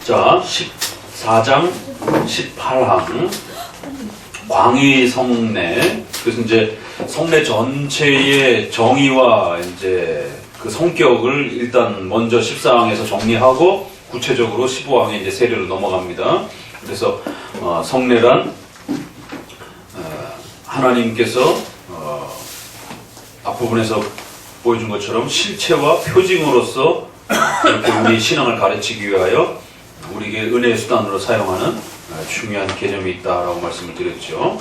자, 14장 18항 광의 성례. 그래서 이제 성례 전체의 정의와 이제 그 성격을 일단 먼저 14항에서 정리하고 구체적으로 15항에 이제 세례로 넘어갑니다. 그래서 성례란 하나님께서 앞부분에서 보여준 것처럼 실체와 표징으로서 이렇게 우리 신앙을 가르치기 위하여 우리에게 은혜의 수단으로 사용하는 중요한 개념이 있다라고 말씀을 드렸죠.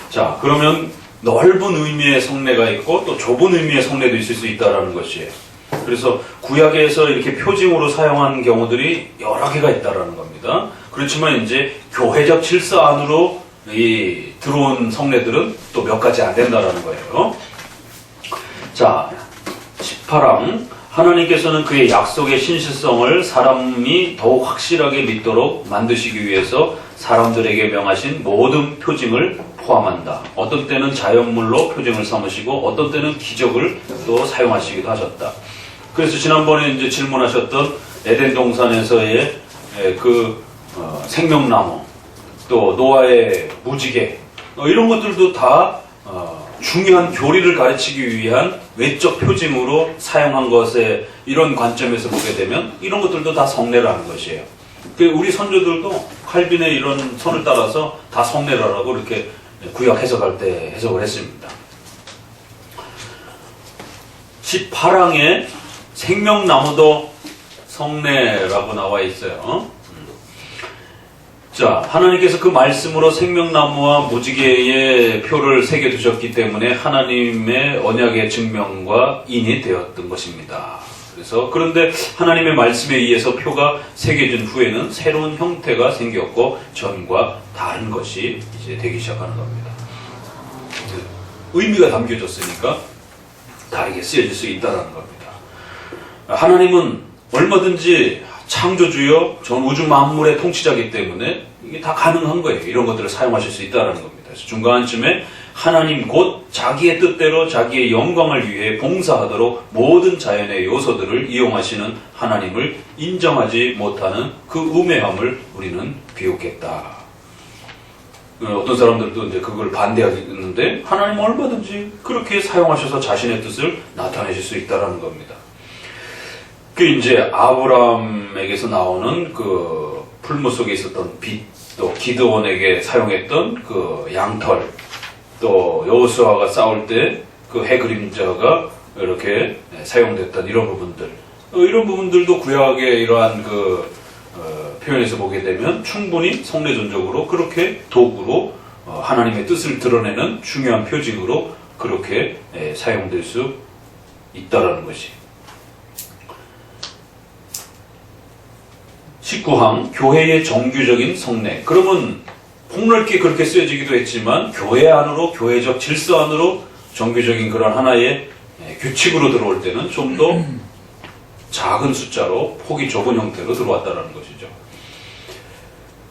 자, 그러면 넓은 의미의 성례가 있고 또 좁은 의미의 성례도 있을 수 있다라는 것이에요. 그래서 구약에서 이렇게 표징으로 사용한 경우들이 여러 개가 있다라는 겁니다. 그렇지만 이제 교회적 질서 안으로 들어온 성례들은 또 몇 가지 안 된다라는 거예요. 자, 18항. 하나님께서는 그의 약속의 신실성을 사람이 더욱 확실하게 믿도록 만드시기 위해서 사람들에게 명하신 모든 표징을 포함한다. 어떤 때는 자연물로 표징을 삼으시고 어떤 때는 기적을 또 사용하시기도 하셨다. 그래서 지난번에 이제 질문하셨던 에덴 동산에서의 생명나무, 또 노아의 무지개, 이런 것들도 다 중요한 교리를 가르치기 위한 외적 표징으로 사용한 것에 이런 관점에서 보게 되면 이런 것들도 다 성례라는 것이에요. 우리 선조들도 칼빈의 이런 선을 따라서 다 성례라고 이렇게 구약 해석할 때 해석을 했습니다. 18항에 생명나무도 성례라고 나와 있어요. 자, 하나님께서 그 말씀으로 생명나무와 무지개의 표를 새겨두셨기 때문에 하나님의 언약의 증명과 인이 되었던 것입니다. 그런데 하나님의 말씀에 의해서 표가 새겨진 후에는 새로운 형태가 생겼고 전과 다른 것이 이제 되기 시작하는 겁니다. 의미가 담겨졌으니까 다르게 쓰여질 수 있다는 겁니다. 하나님은 얼마든지 창조주요 전 우주 만물의 통치자이기 때문에 이게 다 가능한 거예요. 이런 것들을 사용하실 수 있다는 겁니다. 그래서 중간쯤에 하나님 곧 자기의 뜻대로 자기의 영광을 위해 봉사하도록 모든 자연의 요소들을 이용하시는 하나님을 인정하지 못하는 그 우매함을 우리는 비웃겠다. 어떤 사람들도 이제 그걸 반대하겠는데 하나님 얼마든지 그렇게 사용하셔서 자신의 뜻을 나타내실 수 있다는 겁니다. 그 이제 아브라함에게서 나오는 그 풀무 속에 있었던 빛, 또 기드온에게 사용했던 그 양털, 또 여호수아가 싸울 때 그 해 그림자가 이렇게 사용됐던 이런 부분들, 이런 부분들도 구약의 이러한 표현에서 보게 되면 충분히 성례전적으로 그렇게 도구로 하나님의 뜻을 드러내는 중요한 표징으로 그렇게 사용될 수 있다라는 것이. 19항 교회의 정규적인 성례. 그러면 폭넓게 그렇게 쓰여지기도 했지만 교회 안으로, 교회적 질서 안으로 정규적인 그런 하나의 규칙으로 들어올 때는 좀 더 작은 숫자로 폭이 좁은 형태로 들어왔다는 것이죠.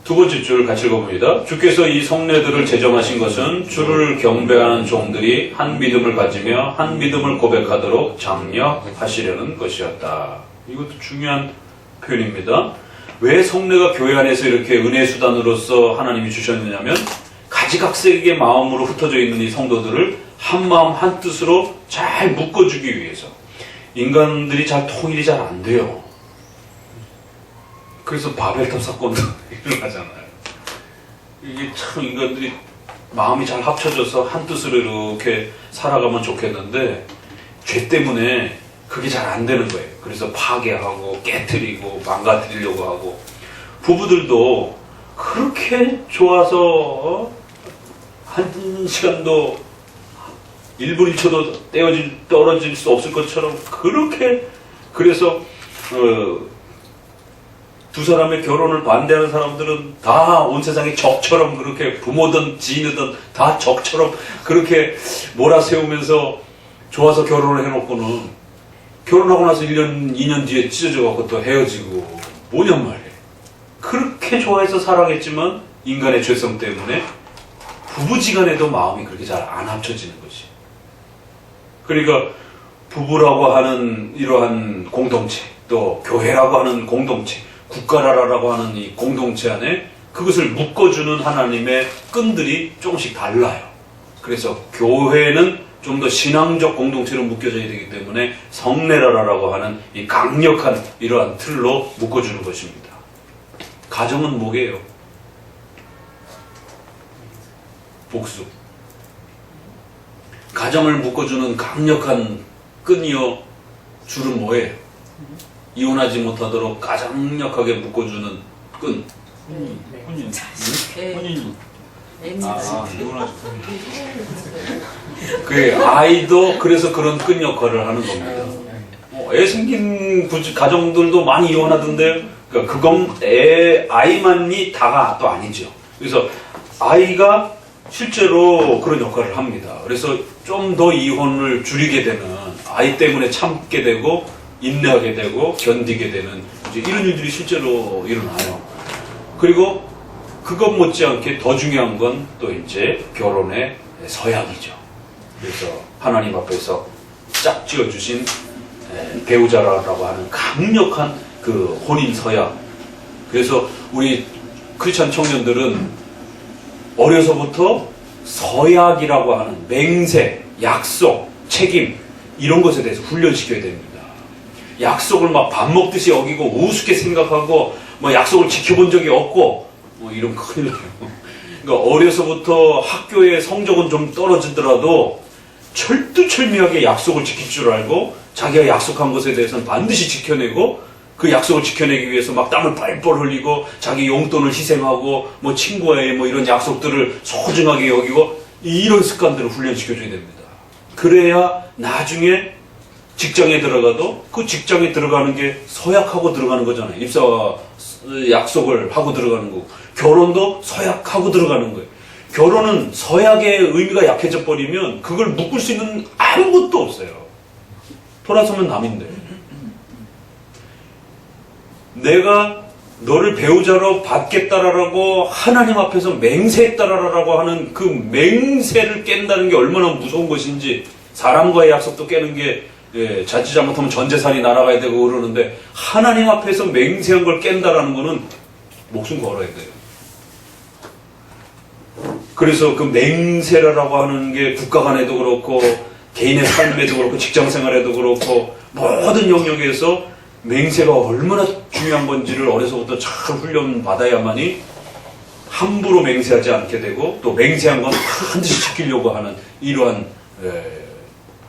두 번째 줄 같이 읽어봅니다. 주께서 이 성례들을 제정하신 것은 주를 경배하는 종들이 한 믿음을 가지며 한 믿음을 고백하도록 장려하시려는 것이었다. 이것도 중요한 표현입니다. 왜 성례가 교회 안에서 이렇게 은혜 수단으로서 하나님이 주셨느냐면 가지각색의 마음으로 흩어져 있는 이 성도들을 한 마음 한 뜻으로 잘 묶어주기 위해서. 인간들이 잘 통일이 잘 안 돼요. 그래서 바벨탑 사건도 일어나잖아요. 이게 참 인간들이 마음이 잘 합쳐져서 한 뜻으로 이렇게 살아가면 좋겠는데 죄 때문에 그게 잘 안 되는 거예요. 그래서 파괴하고 깨트리고 망가뜨리려고 하고. 부부들도 그렇게 좋아서 한 시간도 1분 1초도 떨어질 수 없을 것처럼 그렇게. 그래서 두 사람의 결혼을 반대하는 사람들은 다 온 세상에 적처럼 그렇게 부모든 지인이든 다 적처럼 그렇게 몰아세우면서 좋아서 결혼을 해놓고는 결혼하고 나서 1년, 2년 뒤에 찢어져갖고 또 헤어지고 뭐냔 말이에요. 그렇게 좋아해서 사랑했지만 인간의 죄성 때문에 부부지간에도 마음이 그렇게 잘 안 합쳐지는 것이. 그러니까 부부라고 하는 이러한 공동체, 또 교회라고 하는 공동체, 국가라라고 하는 이 공동체 안에 그것을 묶어주는 하나님의 끈들이 조금씩 달라요. 그래서 교회는 좀 더 신앙적 공동체로 묶여져야 되기 때문에 성례라라고 하는 이 강력한 이러한 틀로 묶어주는 것입니다. 가정은 뭐게요? 복수. 가정을 묶어주는 강력한 끈이요, 줄은 뭐예요? 이혼하지 못하도록 강력하게 묶어주는 끈. 혼인. 네. 혼인. 이혼하지. 그 아이도 그래서 그런 끈 역할을 하는 겁니다. 애 생긴 가정들도 많이 이혼하던데요. 그러니까 그건 아이만이 다가 또 아니죠. 그래서 아이가 실제로 그런 역할을 합니다. 그래서 좀 더 이혼을 줄이게 되는, 아이 때문에 참게 되고 인내하게 되고 견디게 되는 이제 이런 일들이 실제로 일어나요. 그리고 그것 못지않게 더 중요한 건 또 이제 결혼의 서약이죠. 그래서 하나님 앞에서 짝지어 주신 배우자라고 하는 강력한 그 혼인 서약. 그래서 우리 크리스찬 청년들은 어려서부터 서약이라고 하는 맹세, 약속, 책임 이런 것에 대해서 훈련시켜야 됩니다. 약속을 막 밥 먹듯이 여기고 우습게 생각하고 뭐 약속을 지켜본 적이 없고 뭐 이런 큰일 나요. 그러니까 어려서부터 학교의 성적은 좀 떨어지더라도 철두철미하게 약속을 지킬 줄 알고 자기가 약속한 것에 대해서는 반드시 지켜내고 그 약속을 지켜내기 위해서 막 땀을 뻘뻘 흘리고 자기 용돈을 희생하고 뭐 친구와의 뭐 이런 약속들을 소중하게 여기고 이런 습관들을 훈련시켜줘야 됩니다. 그래야 나중에 직장에 들어가도 그 직장에 들어가는 게 서약하고 들어가는 거잖아요. 입사와 약속을 하고 들어가는 거고 결혼도 서약하고 들어가는 거예요. 결혼은 서약의 의미가 약해져 버리면 그걸 묶을 수 있는 아무것도 없어요. 돌아서면 남인데. 내가 너를 배우자로 받겠다라고 하나님 앞에서 맹세했다라고 하는 그 맹세를 깬다는 게 얼마나 무서운 것인지, 사람과의 약속도 깨는 게 자칫 잘못하면 전 재산이 날아가야 되고 그러는데 하나님 앞에서 맹세한 걸 깬다라는 거는 목숨 걸어야 돼요. 그래서 그 맹세라고 하는 게 국가 간에도 그렇고 개인의 삶에도 그렇고 직장 생활에도 그렇고 모든 영역에서 맹세가 얼마나 중요한 건지를 어려서부터 잘 훈련받아야만이 함부로 맹세하지 않게 되고 또 맹세한 건 반드시 지키려고 하는 이러한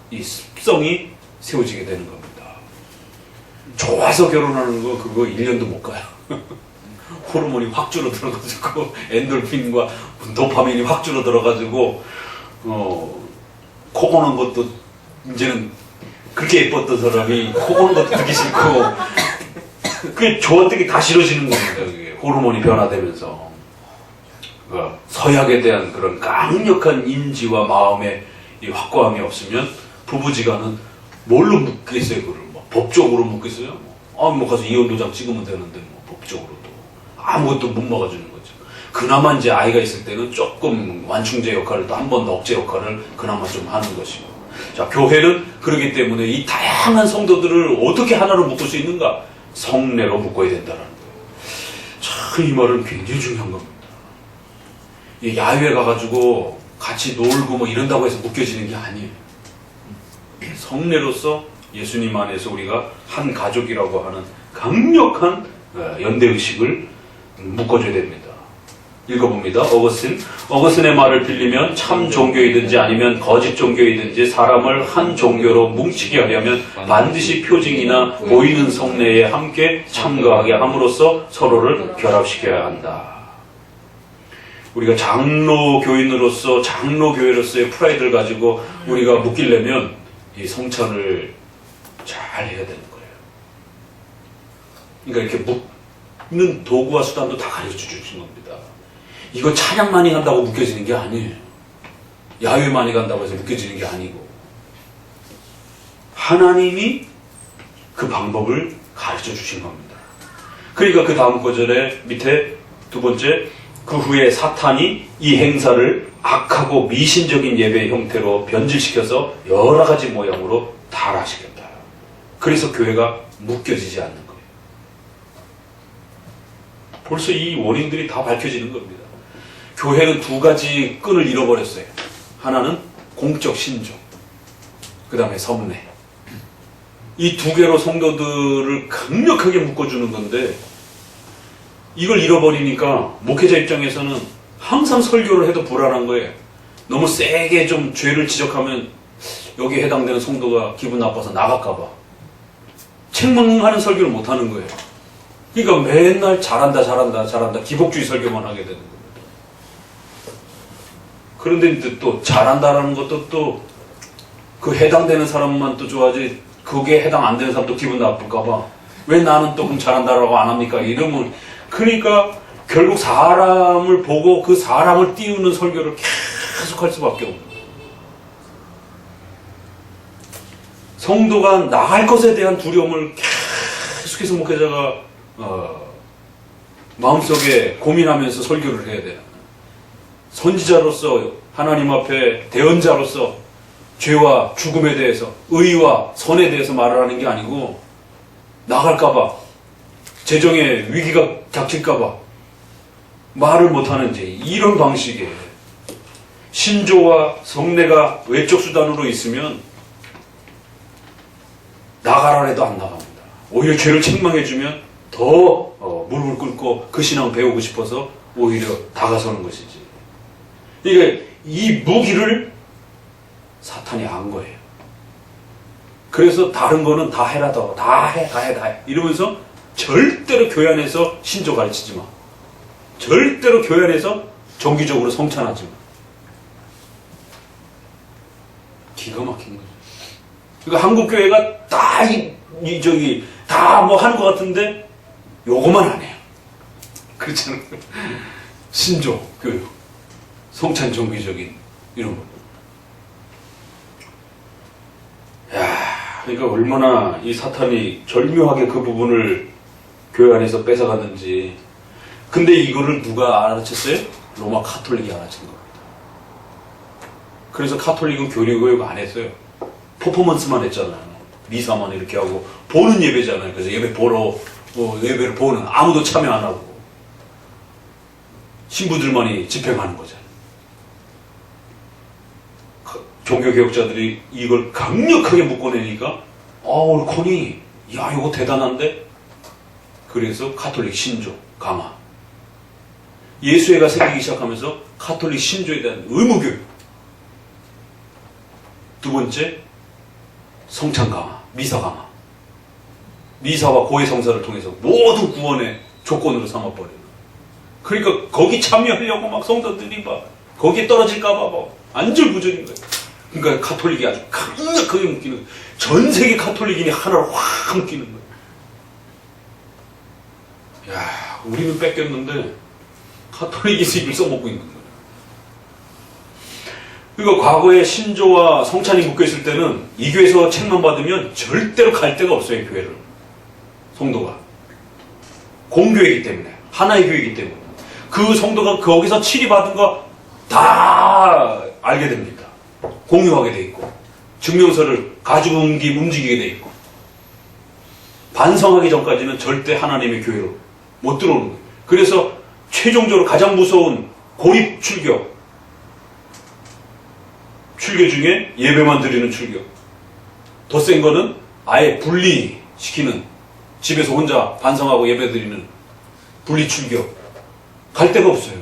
이 습성이 세워지게 되는 겁니다. 좋아서 결혼하는 거 그거 1년도 못 가요. 호르몬이 확 줄어들어가지고 엔돌핀과 도파민이 확 줄어들어가지고 코 고는 것도 이제는 그렇게 예뻤던 사람이 코 고는 것도 듣기 싫고 그게 좋았던 게 다 싫어지는 겁니다. 그게 호르몬이 변화되면서 서약에 대한 그런 강력한 인지와 마음의 이 확고함이 없으면 부부지간은 뭘로 묶겠어요? 그걸 뭐 법적으로 묶겠어요? 뭐 가서 이혼도장 찍으면 되는데 뭐 법적으로도 아무것도 못 막아주는 거죠. 그나마 이제 아이가 있을 때는 조금 완충제 역할을 또 한 번 더 억제 역할을 그나마 좀 하는 것이고. 자, 교회는 그러기 때문에 이 다양한 성도들을 어떻게 하나로 묶을 수 있는가? 성례로 묶어야 된다는 거예요. 참 이 말은 굉장히 중요한 겁니다. 이 야외 가가지고 같이 놀고 뭐 이런다고 해서 묶여지는 게 아니에요. 성례로서 예수님 안에서 우리가 한 가족이라고 하는 강력한 연대의식을 묶어줘야 됩니다. 읽어봅니다. 어거스틴의 말을 빌리면 참 종교이든지 아니면 거짓 종교이든지 사람을 한 종교로 뭉치게 하려면 반드시 표징이나 모이는 성례에 함께 참가하게 함으로써 서로를 결합시켜야 한다. 우리가 장로교인으로서 장로교회로서의 프라이드를 가지고 우리가 묶이려면 이 성찬을 잘 해야 되는 거예요. 그러니까 이렇게 묶는 도구와 수단도 다 가르쳐 주신 겁니다. 이거 찬양 많이 간다고 묶여지는 게 아니에요. 야외 많이 간다고 해서 묶여지는 게 아니고 하나님이 그 방법을 가르쳐 주신 겁니다. 그러니까 그 다음 구절에 밑에 두 번째, 그 후에 사탄이 이 행사를 악하고 미신적인 예배의 형태로 변질시켜서 여러 가지 모양으로 타락시켰다. 그래서 교회가 묶여지지 않는 거예요. 벌써 이 원인들이 다 밝혀지는 겁니다. 교회는 두 가지 끈을 잃어버렸어요. 하나는 공적 신조, 그 다음에 섭례. 이 두 개로 성도들을 강력하게 묶어주는 건데, 이걸 잃어버리니까 목회자 입장에서는 항상 설교를 해도 불안한 거예요. 너무 세게 좀 죄를 지적하면 여기에 해당되는 성도가 기분 나빠서 나갈까봐 책망하는 설교를 못하는 거예요. 그러니까 맨날 잘한다 기복주의 설교만 하게 되는 겁니다. 그런데 이제 또 잘한다라는 것도 또 그 해당되는 사람만 또 좋아하지, 그게 해당 안 되는 사람도 기분 나쁠까봐 왜 나는 또 그럼 잘한다라고 안 합니까? 이러면, 그러니까 결국 사람을 보고 그 사람을 띄우는 설교를 계속 할 수밖에 없는 거예요. 성도가 나갈 것에 대한 두려움을 계속해서 목회자가 마음속에 고민하면서 설교를 해야 돼요. 선지자로서 하나님 앞에 대언자로서 죄와 죽음에 대해서, 의와 선에 대해서 말을 하는 게 아니고, 나갈까봐, 재정의 위기가 닥칠까봐 말을 못하는지, 이런 방식의 신조와 성례가 외적 수단으로 있으면 나가라 해도 안 나갑니다. 오히려 죄를 책망해주면 더 무릎을 꿇고 그 신앙을 배우고 싶어서 오히려 다가서는 것이지. 그러니까 이 무기를 사탄이 안 거예요. 그래서 다른 거는 다 해라, 다 해. 이러면서 절대로 교회 안에서 신조 가르치지 마. 절대로 교회 안에서 정기적으로 성찬하지 마. 기가 막힌 거죠. 그러니까 한국 교회가 다 다 뭐 하는 것 같은데 요거만 안 해요. 그렇잖아요. 신조 교육, 성찬 정기적인 이런 거. 그러니까 얼마나 이 사탄이 절묘하게 그 부분을 교회 안에서 뺏어갔는지. 근데 이거를 누가 알아챘어요? 로마 카톨릭이 알아챈 겁니다. 그래서 카톨릭은 교리교육 안 했어요. 퍼포먼스만 했잖아요. 미사만 이렇게 하고, 보는 예배잖아요. 그래서 예배 보러, 예배를 보는, 아무도 참여 안 하고 신부들만이 집행하는 거잖아요. 종교개혁자들이 이걸 강력하게 묶어내니까, 우리 코니, 야, 이거 대단한데? 그래서 카톨릭 신조 강화. 예수회가 생기기 시작하면서 카톨릭 신조에 대한 의무교육. 두 번째, 성찬 강화, 미사 강화. 미사와 고해 성사를 통해서 모든 구원의 조건으로 삼아버리는. 그러니까 거기 참여하려고 막 성도들이 막 거기에 떨어질까봐 막 안절부절인 거예요. 그러니까 카톨릭이 아주 강력하게 묶이는 거예요. 전 세계 카톨릭인이 하나로 확 묶이는 거예요. 야, 우리는 뺏겼는데 카톨릭이 입을 써먹고 있는 거예요. 그러니까 과거에 신조와 성찬이 묶여있을 때는 이 교회에서 책만 받으면 절대로 갈 데가 없어요, 교회를. 성도가. 공교회이기 때문에. 하나의 교회이기 때문에. 그 성도가 거기서 치리받은 거 다 알게 됩니다. 공유하게 돼 있고. 증명서를 가지고 움직이게 돼 있고. 반성하기 전까지는 절대 하나님의 교회로 못 들어오는 거예요. 그래서 최종적으로 가장 무서운 고립 출교 중에 예배만 드리는 출교. 더 센 거는 아예 분리시키는, 집에서 혼자 반성하고 예배 드리는 분리 출교. 갈 데가 없어요.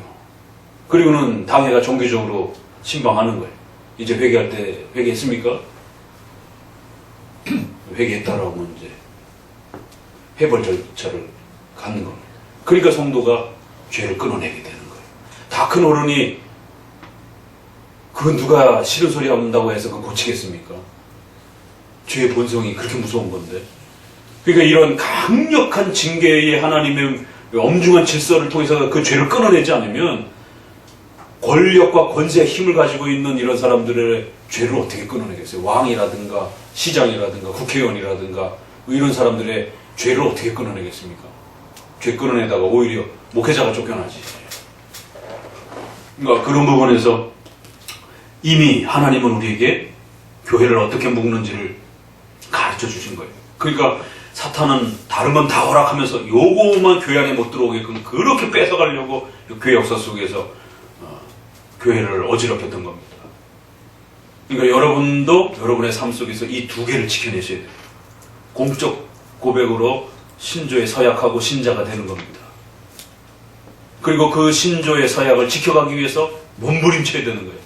그리고는 당회가 정기적으로 신방하는 거예요. 이제 회개할 때 회개했습니까? 회개했다라고 하면 이제 해벌 절차를 갖는 겁니다. 그러니까 성도가 죄를 끊어내게 되는 거예요. 다 큰 어른이 그건 누가 싫은 소리 한다고 해서 그거 고치겠습니까? 죄의 본성이 그렇게 무서운 건데. 그러니까 이런 강력한 징계의 하나님의 엄중한 질서를 통해서 그 죄를 끊어내지 않으면 권력과 권세의 힘을 가지고 있는 이런 사람들의 죄를 어떻게 끊어내겠어요? 왕이라든가 시장이라든가 국회의원이라든가 이런 사람들의 죄를 어떻게 끊어내겠습니까? 죄 끊어내다가 오히려 목회자가 쫓겨나지. 그러니까 그런 부분에서 이미 하나님은 우리에게 교회를 어떻게 묶는지를 가르쳐 주신 거예요. 그러니까 사탄은 다른 건 다 허락하면서 요거만 교회 안에 못 들어오게끔 그렇게 뺏어가려고 교회 역사 속에서 교회를 어지럽혔던 겁니다. 그러니까 여러분도 여러분의 삶 속에서 이 두 개를 지켜내셔야 돼요. 공적 고백으로 신조에 서약하고 신자가 되는 겁니다. 그리고 그 신조의 서약을 지켜가기 위해서 몸부림쳐야 되는 거예요.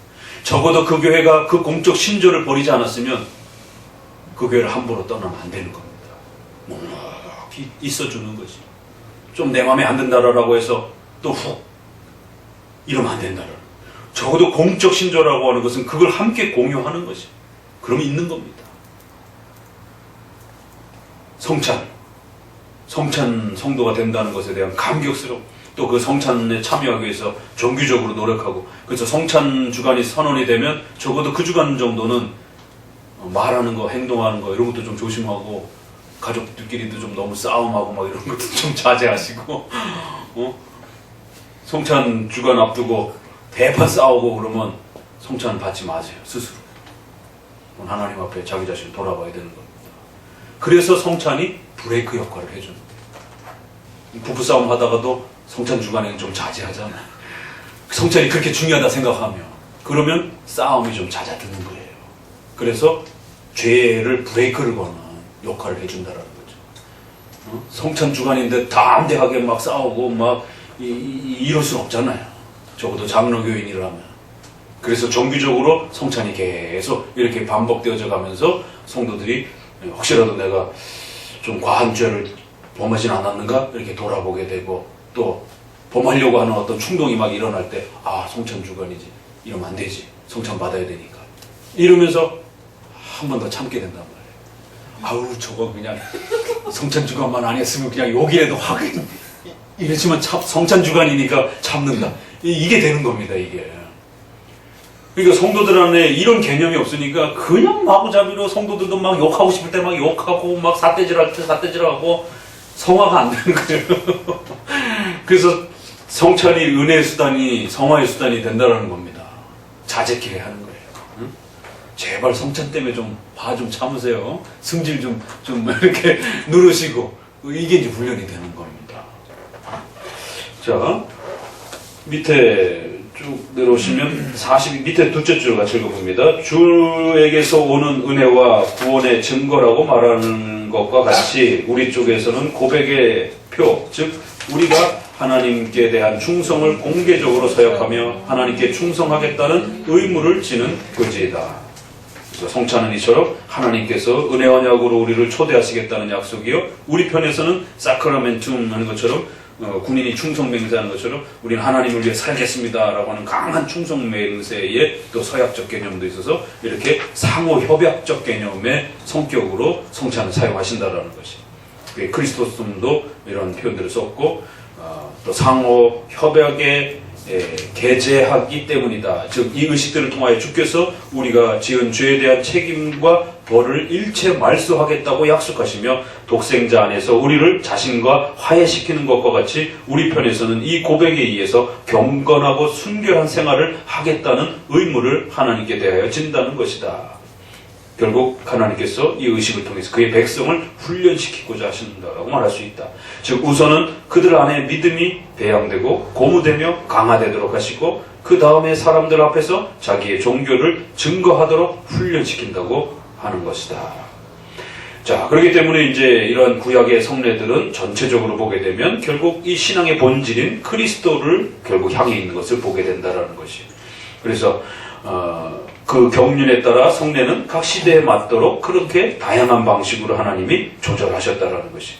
적어도 그 교회가 그 공적 신조를 버리지 않았으면 그 교회를 함부로 떠나면 안 되는 겁니다. 묵묵히 있어주는 거지. 좀 내 마음에 안 든다라고 해서 또 훅 이러면 안 된다라. 적어도 공적 신조라고 하는 것은 그걸 함께 공유하는 것이. 그러면 있는 겁니다. 성찬 성도가 된다는 것에 대한 감격스러움, 또 그 성찬에 참여하기 위해서 정기적으로 노력하고, 그래서 성찬 주간이 선언이 되면 적어도 그 주간 정도는 말하는 거, 행동하는 거 이런 것도 좀 조심하고, 가족들끼리도 좀 너무 싸움하고 막 이런 것도 좀 자제하시고, 성찬 주간 앞두고 대판 싸우고 그러면 성찬 받지 마세요. 스스로 하나님 앞에 자기 자신을 돌아봐야 되는 겁니다. 그래서 성찬이 브레이크 역할을 해주는 거예요. 부부싸움 하다가도 성찬 주간에는 좀 자제하잖아요. 성찬이 그렇게 중요하다 생각하면, 그러면 싸움이 좀 잦아드는 거예요. 그래서 죄를 브레이크를 거는 역할을 해준다라는 거죠. 성찬 주간인데 담대하게 막 싸우고 막 이럴 수는 없잖아요. 적어도 장로교인이라면. 그래서 정기적으로 성찬이 계속 이렇게 반복되어져 가면서 성도들이 혹시라도 내가 좀 과한 죄를 범하진 않았는가 이렇게 돌아보게 되고, 또 범하려고 하는 어떤 충동이 막 일어날 때, 아, 성찬 주간이지, 이러면 안 되지, 성찬 받아야 되니까, 이러면서 한 번 더 참게 된단 말이에요. 아우, 저거 그냥 성찬 주간만 안 했으면 그냥 여기에도 확 이랬지만 성찬 주간이니까 참는다, 이게 되는 겁니다. 이게. 그러니까 성도들 안에 이런 개념이 없으니까 그냥 마구잡이로 성도들도 막 욕하고 싶을 때 막 욕하고 막 삿대질할 때 삿대질하고 성화가 안 되는 거예요. 그래서 성찬이 은혜의 수단이 성화의 수단이 된다는 겁니다. 자제케 하는 거예요. 응? 제발 성찬 때문에 좀 참으세요. 승질 좀 이렇게 누르시고, 이게 이제 훈련이 되는 겁니다. 자, 밑에 쭉 내려오시면 40 밑에 둘째 줄 같이 읽어봅니다. 주에게서 오는 은혜와 구원의 증거라고 말하는 것과 같이 우리 쪽에서는 고백의 표, 즉 우리가 하나님께 대한 충성을 공개적으로 서약하며 하나님께 충성하겠다는 의무를 지는 교제이다. 그래서 성찬은 이처럼 하나님께서 은혜와 약으로 우리를 초대하시겠다는 약속이요, 우리 편에서는 사크라멘툼 하는 것처럼 군인이 충성 맹세하는 것처럼 우리는 하나님을 위해 살겠습니다 라고 하는 강한 충성 맹세에 또 서약적 개념도 있어서 이렇게 상호 협약적 개념의 성격으로 성찬을 사용하신다라는 것이, 크리스토스도 이런 표현들을 썼고, 또 상호 협약에 게재하기 때문이다. 즉 이 의식들을 통하여 주께서 우리가 지은 죄에 대한 책임과 벌을 일체 말소하겠다고 약속하시며 독생자 안에서 우리를 자신과 화해시키는 것과 같이 우리 편에서는 이 고백에 의해서 경건하고 순결한 생활을 하겠다는 의무를 하나님께 대하여 진다는 것이다. 결국 하나님께서 이 의식을 통해서 그의 백성을 훈련시키고자 하신다라고 말할 수 있다. 즉 우선은 그들 안에 믿음이 배양되고 고무되며 강화되도록 하시고, 그 다음에 사람들 앞에서 자기의 종교를 증거하도록 훈련시킨다고 하는 것이다. 자, 그렇기 때문에 이제 이러한 구약의 성례들은 전체적으로 보게 되면 결국 이 신앙의 본질인 그리스도를 결국 향해 있는 것을 보게 된다라는 것이. 그래서 그 경륜에 따라 성례는 각 시대에 맞도록 그렇게 다양한 방식으로 하나님이 조절하셨다라는 것이.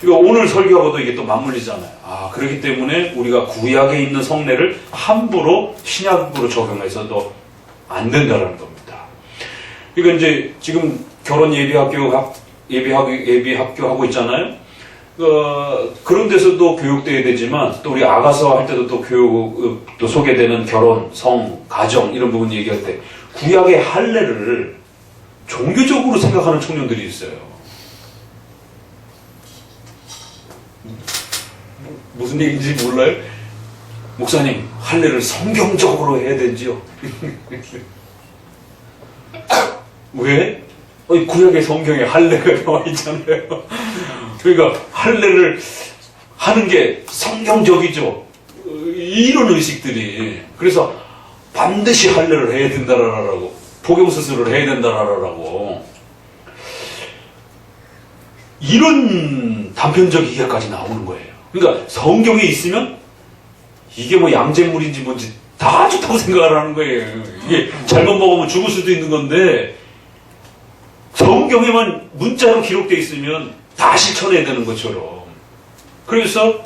이거 오늘 설교하고도 이게 또 맞물리잖아요. 그렇기 때문에 우리가 구약에 있는 성례를 함부로 신약으로 적용해서도 안 된다라는 겁니다. 그러니까 이제 지금 결혼 예비학교 하고 있잖아요. 그런 데서도 교육돼야 되지만, 또 우리 아가서 할 때도 또 또 소개되는 결혼, 성, 가정 이런 부분 얘기할 때 구약의 할례를 종교적으로 생각하는 청년들이 있어요. 무슨 얘기인지 몰라요? 목사님, 할례를 성경적으로 해야 되지요? 왜? 구약의 성경에 할례가 나와 있잖아요. 그러니까 할례를 하는 게 성경적이죠. 이런 의식들이. 그래서 반드시 할례를 해야 된다라고, 복용수술을 해야 된다라고, 이런 단편적 이해까지 나오는 거예요. 그러니까 성경에 있으면 이게 뭐 양잿물인지 뭔지 다 좋다고 생각을 하는 거예요. 이게 잘못 먹으면 죽을 수도 있는 건데, 성경에만 문자로 기록되어 있으면 다 실천해야 되는 것처럼. 그래서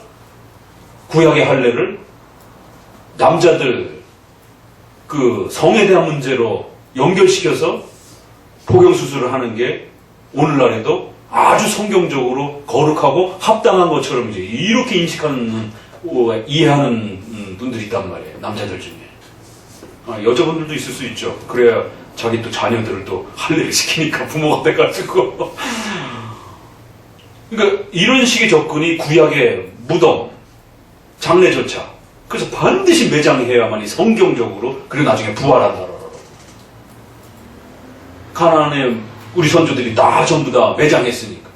구약의 할례를 남자들 그 성에 대한 문제로 연결시켜서 복용수술을 하는 게 오늘날에도 아주 성경적으로 거룩하고 합당한 것처럼 이제 이렇게 인식하는, 이해하는 분들이 있단 말이에요. 남자들 중에. 여자분들도 있을 수 있죠. 그래야 자기 또 자녀들을 또 할례를 시키니까 부모가 돼가지고. 그러니까 이런 식의 접근이 구약의 무덤, 장례조차. 그래서 반드시 매장해야만이 성경적으로, 그리고 나중에 부활한다라고. 가나안의 우리 선조들이 다 전부 다 매장했으니까.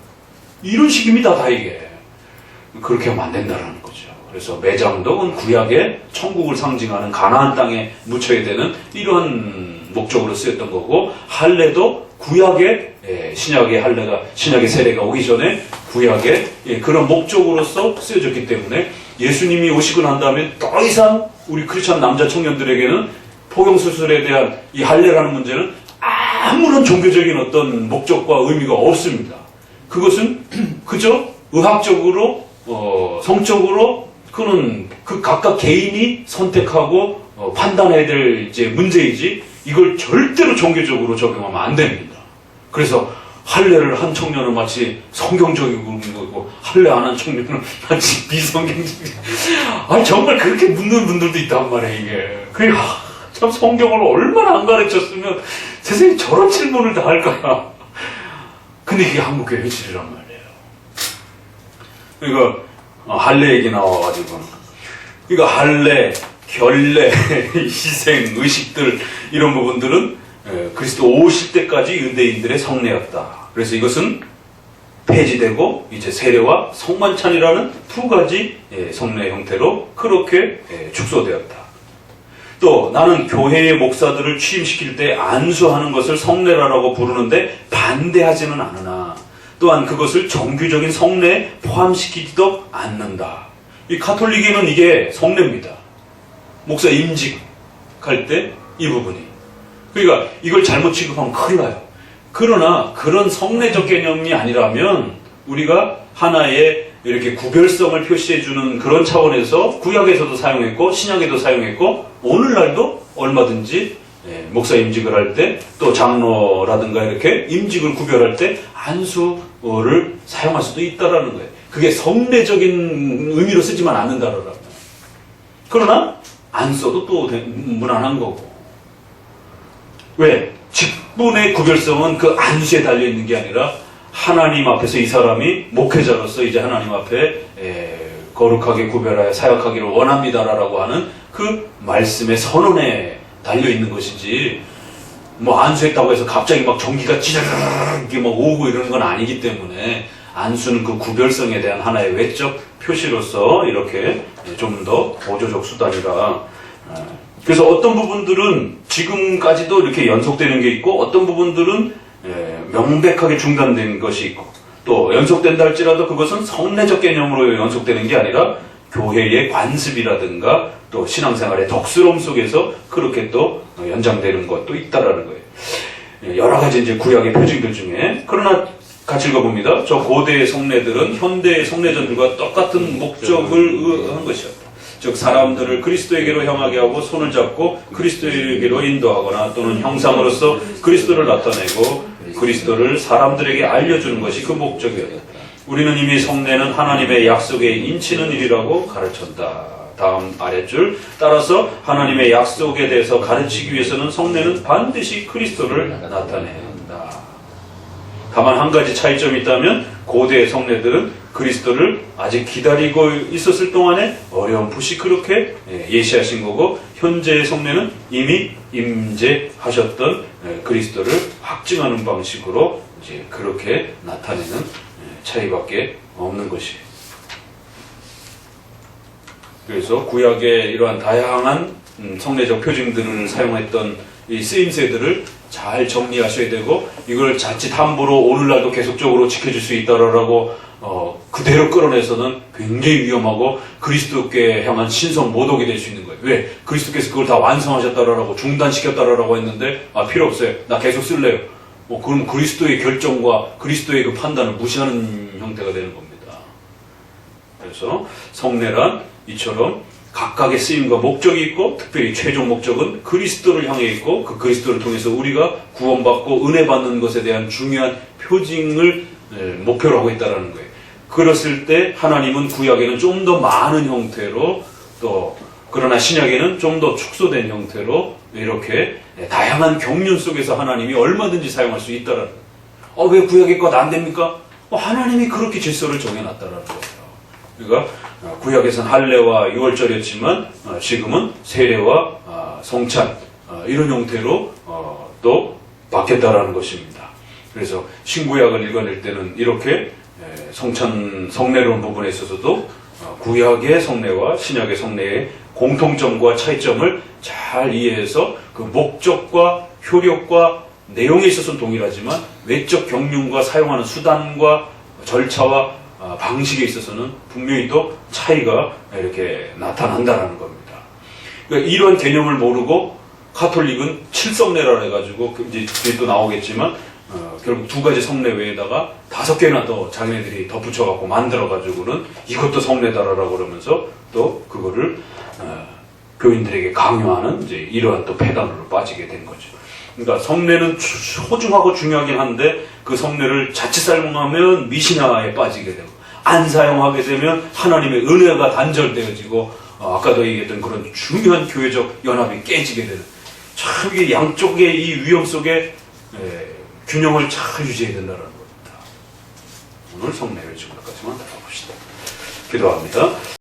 이런 식입니다, 다 이게. 그렇게 하면 안 된다라는 거죠. 그래서 매장도 구약의 천국을 상징하는 가나안 땅에 묻혀야 되는 이러한 목적으로 쓰였던 거고, 할례도 구약의, 신약의 할례가, 신약의 세례가 오기 전에 구약의 그런 목적으로서 쓰여졌기 때문에 예수님이 오시고 난 다음에 더 이상 우리 크리스찬 남자 청년들에게는 포경수술에 대한 이 할례라는 문제는 아무런 종교적인 어떤 목적과 의미가 없습니다. 그것은 그저 의학적으로, 성적으로, 그는 그 각각 개인이 선택하고 판단해야 될 이제 문제이지, 이걸 절대로 종교적으로 적용하면 안 됩니다. 그래서 할례를 한 청년은 마치 성경적이고, 할례 안 한 청년은 마치 비성경적이고, 정말 그렇게 묻는 분들도 있단 말이에요, 이게. 참 성경을 얼마나 안 가르쳤으면 세상에 저런 질문을 다 할까. 근데 이게 한국의 현실이란 말이에요. 그러니까 할례 얘기 나와가지고, 그러니까 할례, 결례, 희생, 의식들, 이런 부분들은 그리스도 오실 때까지 유대인들의 성례였다. 그래서 이것은 폐지되고 이제 세례와 성만찬이라는 두 가지 성례 형태로 그렇게 축소되었다. 또 나는 교회의 목사들을 취임시킬 때 안수하는 것을 성례라고 부르는데 반대하지는 않으나, 또한 그것을 정규적인 성례에 포함시키지도 않는다. 이 가톨릭에는 이게 성례입니다. 목사 임직할 때 이 부분이. 그러니까 이걸 잘못 취급하면 큰일 나요. 그러나 그런 성례적 개념이 아니라면 우리가 하나의 이렇게 구별성을 표시해주는 그런 차원에서 구약에서도 사용했고 신약에도 사용했고, 오늘날도 얼마든지 목사 임직을 할 때, 또 장로라든가 이렇게 임직을 구별할 때 안수를 사용할 수도 있다라는 거예요. 그게 성례적인 의미로 쓰지만 않는다라는 거예요. 그러나 안 써도 또 무난한 거고. 왜? 직분의 구별성은 그 안수에 달려있는 게 아니라 하나님 앞에서 이 사람이 목회자로서 이제 하나님 앞에 거룩하게 구별하여 사역하기를 원합니다라고 하는 그 말씀의 선언에 달려있는 것이지, 뭐 안수했다고 해서 갑자기 막 전기가 찌르르르 막 오고 이러는 건 아니기 때문에, 안수는 그 구별성에 대한 하나의 외적 표시로서 이렇게 좀 더 보조적 수단이라. 그래서 어떤 부분들은 지금까지도 이렇게 연속되는 게 있고, 어떤 부분들은 명백하게 중단된 것이 있고, 또 연속된다 할지라도 그것은 성례적 개념으로 연속되는 게 아니라 교회의 관습이라든가 또 신앙생활의 덕스러움 속에서 그렇게 또 연장되는 것도 있다라는 거예요. 여러 가지 이제 구약의 표징들 중에. 그러나 같이 읽어봅니다. 저 고대의 성례들은 현대의 성례전들과 똑같은 목적을 한 것이었다. 즉 사람들을 그리스도에게로 향하게 하고 손을 잡고 그리스도에게로 인도하거나, 또는 형상으로서 그리스도를 나타내고 그리스도를 사람들에게 알려주는 것이 그 목적이었다. 우리는 이미 성례는 하나님의 약속에 인치는 일이라고 가르쳤다. 다음 아랫줄. 따라서 하나님의 약속에 대해서 가르치기 위해서는 성례는 반드시 그리스도를 나타내야 한다. 다만 한 가지 차이점이 있다면, 고대의 성례들은 그리스도를 아직 기다리고 있었을 동안에 어렴풋이 그렇게 예시하신 거고, 현재의 성례는 이미 임재하셨던 그리스도를 확증하는 방식으로 이제 그렇게 나타내는 차이밖에 없는 것이에요. 그래서 구약의 이러한 다양한 성례적 표징들을 사용했던 이 쓰임새들을 잘 정리하셔야 되고, 이걸 자칫 함부로 오늘날도 계속적으로 지켜줄 수 있다라고 그대로 끌어내서는 굉장히 위험하고 그리스도께 향한 신성 모독이 될 수 있는 거예요. 왜? 그리스도께서 그걸 다 완성하셨다라고 중단시켰다라고 했는데, 필요 없어요. 나 계속 쓸래요. 그럼 그리스도의 결정과 그리스도의 그 판단을 무시하는 형태가 되는 겁니다. 그래서 성례란 이처럼 각각의 쓰임과 목적이 있고, 특별히 최종 목적은 그리스도를 향해 있고, 그 그리스도를 통해서 우리가 구원받고 은혜 받는 것에 대한 중요한 표징을 목표로 하고 있다는 거예요. 그랬을 때 하나님은 구약에는 좀 더 많은 형태로, 또 그러나 신약에는 좀 더 축소된 형태로 이렇게 다양한 경륜 속에서 하나님이 얼마든지 사용할 수 있다라는 거예요. 왜 구약의 것 안 됩니까? 하나님이 그렇게 질서를 정해놨다라는 거예요. 그러니까 구약에서는 할례와 유월절이었지만 지금은 세례와 성찬 이런 형태로 또 바뀌었다라는 것입니다. 그래서 신구약을 읽어낼 때는 이렇게 성례론 부분에 있어서도 구약의 성례와 신약의 성례의 공통점과 차이점을 잘 이해해서 그 목적과 효력과 내용에 있어서는 동일하지만 외적 경륜과 사용하는 수단과 절차와 방식에 있어서는 분명히 또 차이가 이렇게 나타난다는 겁니다. 그러니까 이런 개념을 모르고 카톨릭은 칠성례라 해가지고 이제 뒤에 또 나오겠지만 결국 두 가지 성례 외에다가 5개나 더 자기네들이 덧붙여갖고 만들어가지고는 이것도 성례다라고 그러면서 또 그거를 교인들에게 강요하는 이제 이러한 또 폐단으로 빠지게 된 거죠. 그러니까 성례는 소중하고 중요하긴 한데 그 성례를 자칫 사용하면 미신화에 빠지게 되고, 안 사용하게 되면 하나님의 은혜가 단절되어지고 아까도 얘기했던 그런 중요한 교회적 연합이 깨지게 되는, 참 이게 양쪽의 이 위험 속에 균형을 잘 유지해야 된다는 겁니다. 오늘 성례를 지금까지만 다뤄봅시다. 기도합니다.